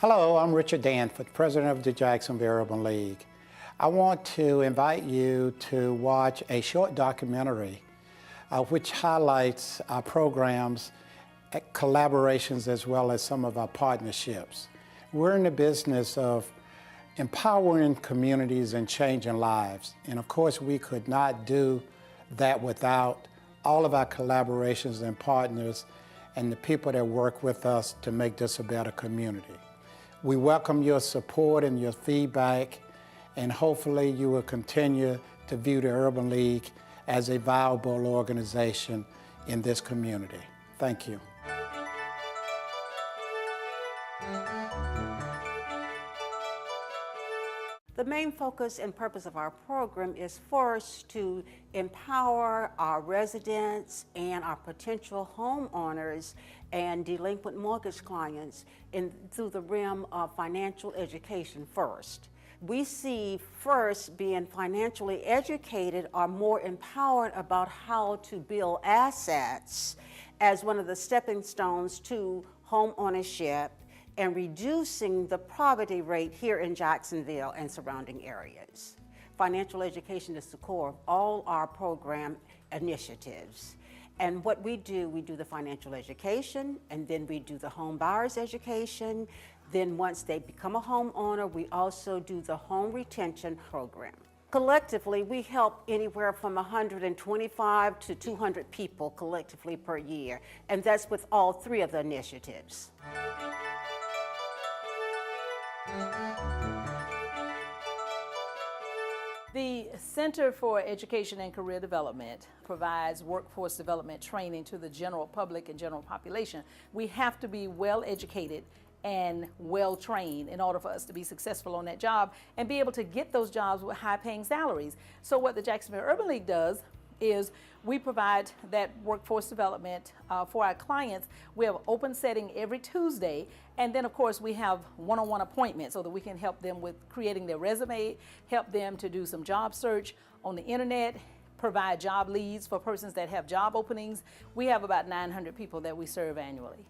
Hello, I'm Richard Danforth, President of the Jacksonville Urban League. I want to invite you to watch a short documentary which highlights our programs, collaborations, as well as some of our partnerships. We're in the business of empowering communities and changing lives. And of course, we could not do that without all of our collaborations and partners and the people that work with us to make this a better community. We welcome your support and your feedback, and hopefully you will continue to view the Urban League as a viable organization in this community. Thank you. The main focus and purpose of our program is first to empower our residents and our potential homeowners and delinquent mortgage clients through the realm of financial education first. We see first being financially educated or more empowered about how to build assets as one of the stepping stones to home ownership and reducing the poverty rate here in Jacksonville and surrounding areas. Financial education is the core of all our program initiatives. And what we do the financial education, and then we do the home buyers education. Then once they become a homeowner, we also do the home retention program. Collectively, we help anywhere from 125 to 200 people collectively per year, and that's with all three of the initiatives. The Center for Education and Career Development provides workforce development training to the general public and general population. We have to be well educated and well trained in order for us to be successful on that job and be able to get those jobs with high paying salaries. So what the Jacksonville Urban League does is we provide that workforce development for our clients. We have open setting every Tuesday, and then of course we have one-on-one appointments so that we can help them with creating their resume, help them to do some job search on the internet, provide job leads for persons that have job openings. We have about 900 people that we serve annually.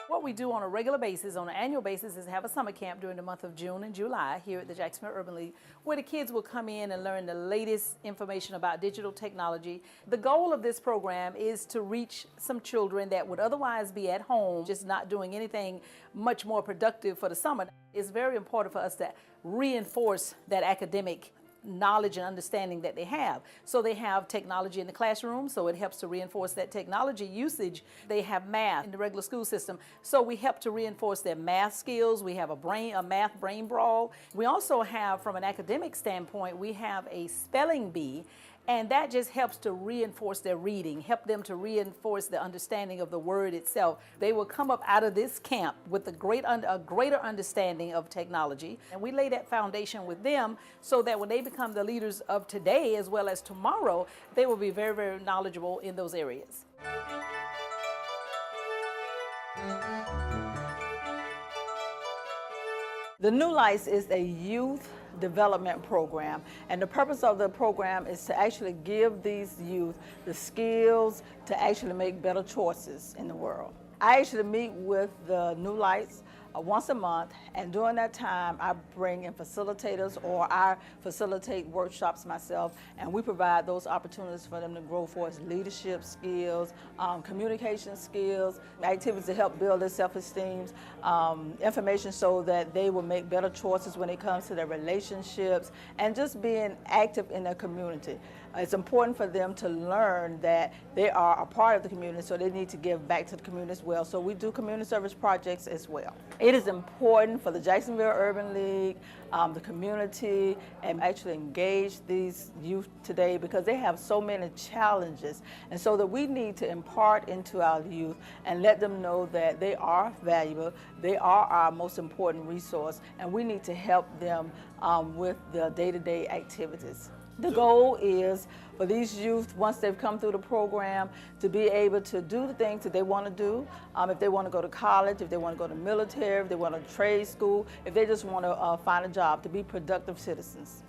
What we do on a regular basis, on an annual basis, is have a summer camp during the month of June and July here at the Jacksonville Urban League, where the kids will come in and learn the latest information about digital technology. The goal of this program is to reach some children that would otherwise be at home, just not doing anything much more productive for the summer. It's very important for us to reinforce that academic knowledge and understanding that they have. So they have technology in the classroom, so it helps to reinforce that technology usage. They have math in the regular school system, so we help to reinforce their math skills. We have a math brain brawl. We also have, from an academic standpoint, we have a spelling bee, and that just helps to reinforce their reading, help them to reinforce the understanding of the word itself. They will come up out of this camp with a greater understanding of technology, and we lay that foundation with them so that when they become the leaders of today as well as tomorrow, they will be very, very knowledgeable in those areas. The New Lights is a youth development program, and the purpose of the program is to actually give these youth the skills to actually make better choices in the world. I actually meet with the New Lights once a month, and during that time I bring in facilitators, or I facilitate workshops myself, and we provide those opportunities for them to grow for us leadership skills, communication skills, activities to help build their self-esteem, information so that they will make better choices when it comes to their relationships, and just being active in their community. It's important for them to learn that they are a part of the community, so they need to give back to the community as well. So we do community service projects as well. It is important for the Jacksonville Urban League, the community, and actually engage these youth today because they have so many challenges. And so that we need to impart into our youth and let them know that they are valuable, they are our most important resource, and we need to help them with the day-to-day activities. The goal is for these youth, once they've come through the program, to be able to do the things that they want to do. If they want to go to college, if they want to go to military, if they want to trade school, if they just want to find a job, to be productive citizens.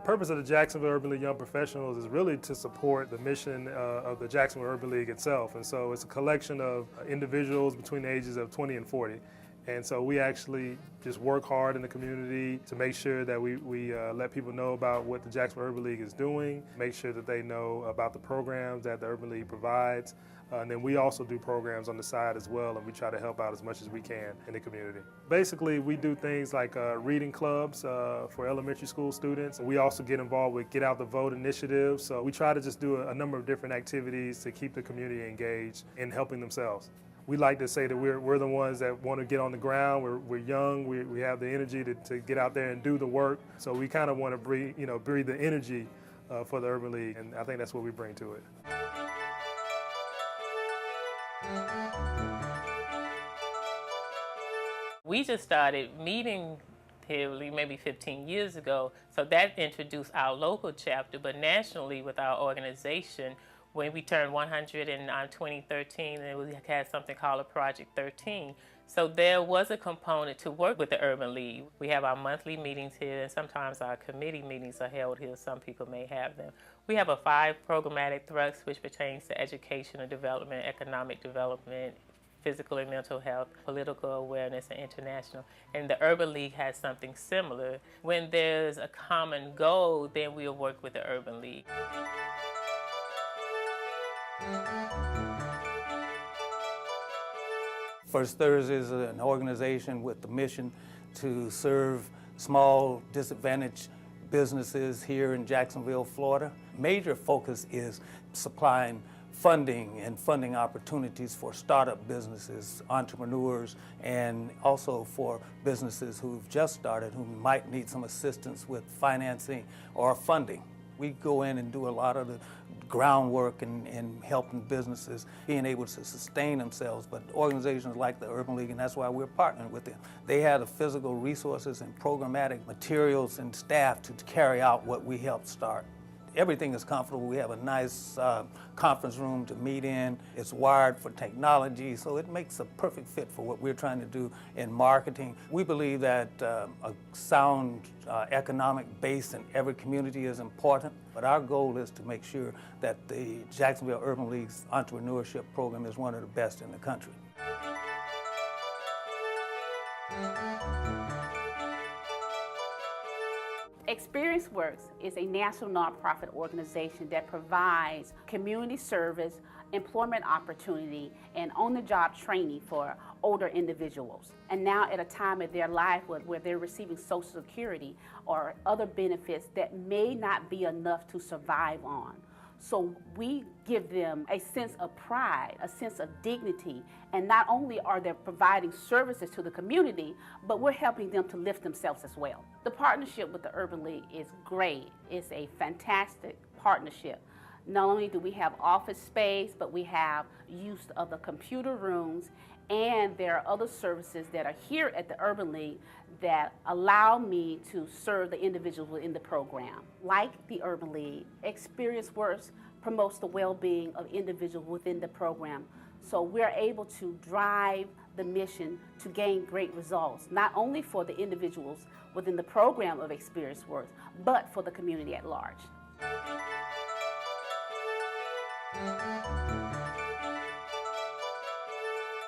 purpose of the Jacksonville Urban League Young Professionals is really to support the mission of the Jacksonville Urban League itself. And so it's a collection of individuals between the ages of 20 and 40. And so we actually just work hard in the community to make sure that we let people know about what the Jacksonville Urban League is doing, make sure that they know about the programs that the Urban League provides. And then we also do programs on the side as well, and we try to help out as much as we can in the community. Basically, we do things like reading clubs for elementary school students. We also get involved with Get Out the Vote initiatives. So we try to just do a number of different activities to keep the community engaged in helping themselves. We like to say that we're the ones that want to get on the ground. We're young. We have the energy to get out there and do the work. So we kind of want to breathe the energy for the Urban League, and I think that's what we bring to it. We just started meeting here maybe 15 years ago, so that introduced our local chapter, but nationally with our organization, when we turned 100 in 2013, and we had something called a Project 13. So there was a component to work with the Urban League. We have our monthly meetings here, and sometimes our committee meetings are held here. Some people may have them. We have 5 programmatic thrusts, which pertains to educational development, economic development, physical and mental health, political awareness, and international. And the Urban League has something similar. When there's a common goal, then we'll work with the Urban League. First Thursday is an organization with the mission to serve small, disadvantaged businesses here in Jacksonville, Florida. Major focus is supplying funding and funding opportunities for startup businesses, entrepreneurs, and also for businesses who've just started who might need some assistance with financing or funding. We go in and do a lot of the groundwork and helping businesses being able to sustain themselves, but organizations like the Urban League, and that's why we're partnering with them. They have the physical resources and programmatic materials and staff to carry out what we helped start. Everything is comfortable. We have a nice conference room to meet in. It's wired for technology, so it makes a perfect fit for what we're trying to do in marketing. We believe that a sound economic base in every community is important, but our goal is to make sure that the Jacksonville Urban League's entrepreneurship program is one of the best in the country. Experience Works is a national nonprofit organization that provides community service, employment opportunity, and on-the-job training for older individuals. And now at a time of their life where they're receiving Social Security or other benefits that may not be enough to survive on. So we give them a sense of pride, a sense of dignity, and not only are they providing services to the community, but we're helping them to lift themselves as well. The partnership with the Urban League is great. It's a fantastic partnership. Not only do we have office space, but we have use of the computer rooms, and there are other services that are here at the Urban League that allow me to serve the individuals within the program. Like the Urban League, Experience Works promotes the well-being of individuals within the program. So we're able to drive the mission to gain great results, not only for the individuals within the program of Experience Works, but for the community at large.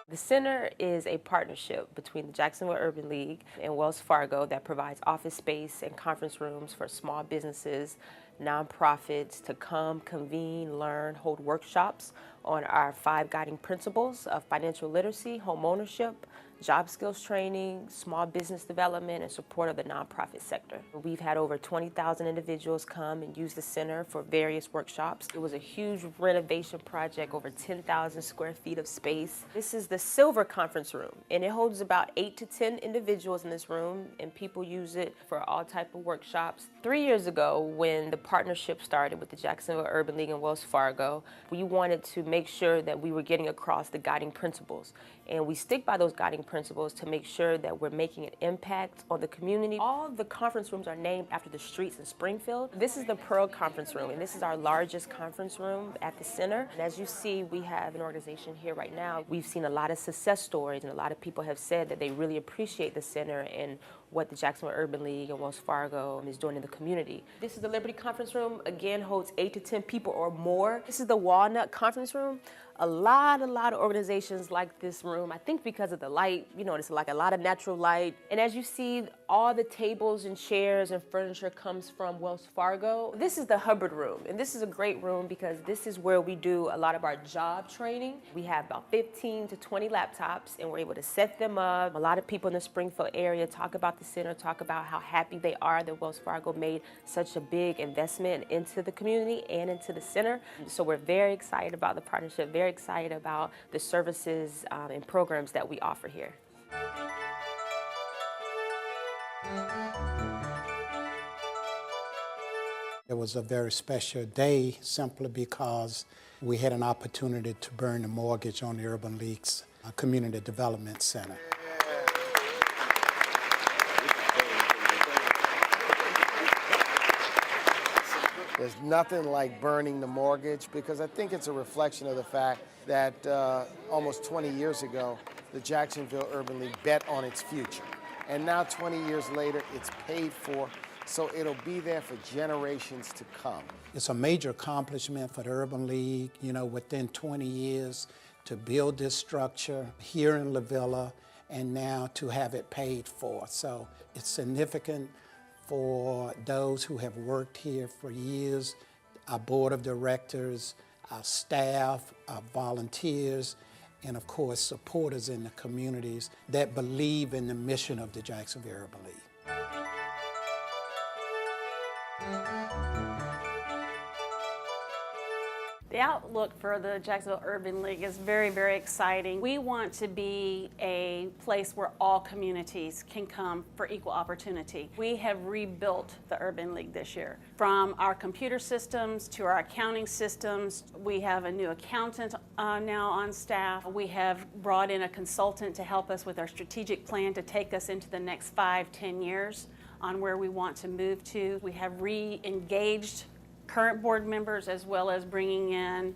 The center is a partnership between the Jacksonville Urban League and Wells Fargo that provides office space and conference rooms for small businesses, nonprofits to come, convene, learn, hold workshops on our 5 guiding principles of financial literacy, home ownership, job skills training, small business development, and support of the nonprofit sector. We've had over 20,000 individuals come and use the center for various workshops. It was a huge renovation project, over 10,000 square feet of space. This is the Silver Conference Room, and it holds about 8 to 10 individuals in this room, and people use it for all type of workshops. 3 years ago, when the partnership started with the Jacksonville Urban League and Wells Fargo, we wanted to make sure that we were getting across the guiding principles, and we stick by those guiding principles to make sure that we're making an impact on the community. All the conference rooms are named after the streets in Springfield. This is the Pearl Conference Room, and this is our largest conference room at the center. And as you see, we have an organization here right now. We've seen a lot of success stories, and a lot of people have said that they really appreciate the center and what the Jacksonville Urban League and Wells Fargo is doing in the community. This is the Liberty Conference Room. Again, holds 8 to 10 people or more. This is the Walnut Conference Room. A lot of organizations like this room. I think because of the light, it's like a lot of natural light. And as you see, all the tables and chairs and furniture comes from Wells Fargo. This is the Hubbard Room, and this is a great room because this is where we do a lot of our job training. We have about 15 to 20 laptops, and we're able to set them up. A lot of people in the Springfield area talk about the center, talk about how happy they are that Wells Fargo made such a big investment into the community and into the center. So we're very excited about the partnership, very excited about the services and programs that we offer here. It was a very special day simply because we had an opportunity to burn the mortgage on the Urban League's Community Development Center. There's nothing like burning the mortgage because I think it's a reflection of the fact that almost 20 years ago, the Jacksonville Urban League bet on its future. And now 20 years later, it's paid for, so it'll be there for generations to come. It's a major accomplishment for the Urban League, within 20 years to build this structure here in La Villa and now to have it paid for. So it's significant for those who have worked here for years, our board of directors, our staff, our volunteers, and of course supporters in the communities that believe in the mission of the Jacksonville Urban League. The outlook for the Jacksonville Urban League is very, very exciting. We want to be a place where all communities can come for equal opportunity. We have rebuilt the Urban League this year. From our computer systems to our accounting systems, we have a new accountant now on staff. We have brought in a consultant to help us with our strategic plan to take us into the next 5-10 years on where we want to move to. We have re-engaged current board members as well as bringing in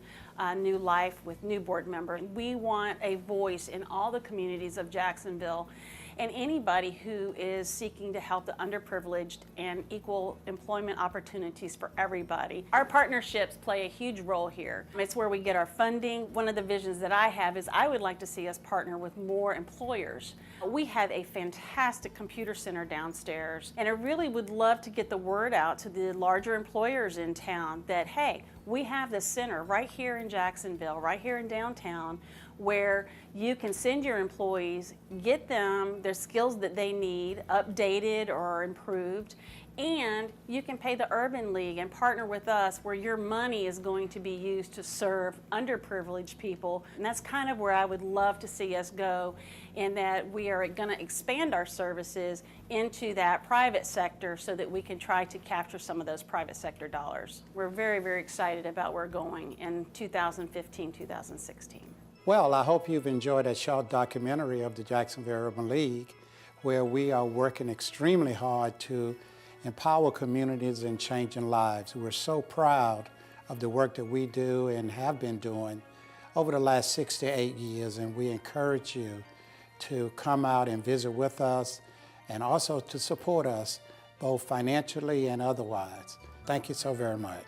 new life with new board members. We want a voice in all the communities of Jacksonville and anybody who is seeking to help the underprivileged and equal employment opportunities for everybody. Our partnerships play a huge role here. It's where we get our funding. One of the visions that I have is I would like to see us partner with more employers. We have a fantastic computer center downstairs, and I really would love to get the word out to the larger employers in town that, hey, we have this center right here in Jacksonville, right here in downtown, where you can send your employees, get them their skills that they need updated or improved, and you can pay the Urban League and partner with us where your money is going to be used to serve underprivileged people. And that's kind of where I would love to see us go, in that we are going to expand our services into that private sector so that we can try to capture some of those private sector dollars. We're very, very excited about where we're going in 2015, 2016. Well, I hope you've enjoyed a short documentary of the Jacksonville Urban League, where we are working extremely hard to empower communities and changing lives. We're so proud of the work that we do and have been doing over the last 6 to 8 years, and we encourage you to come out and visit with us and also to support us both financially and otherwise. Thank you so very much.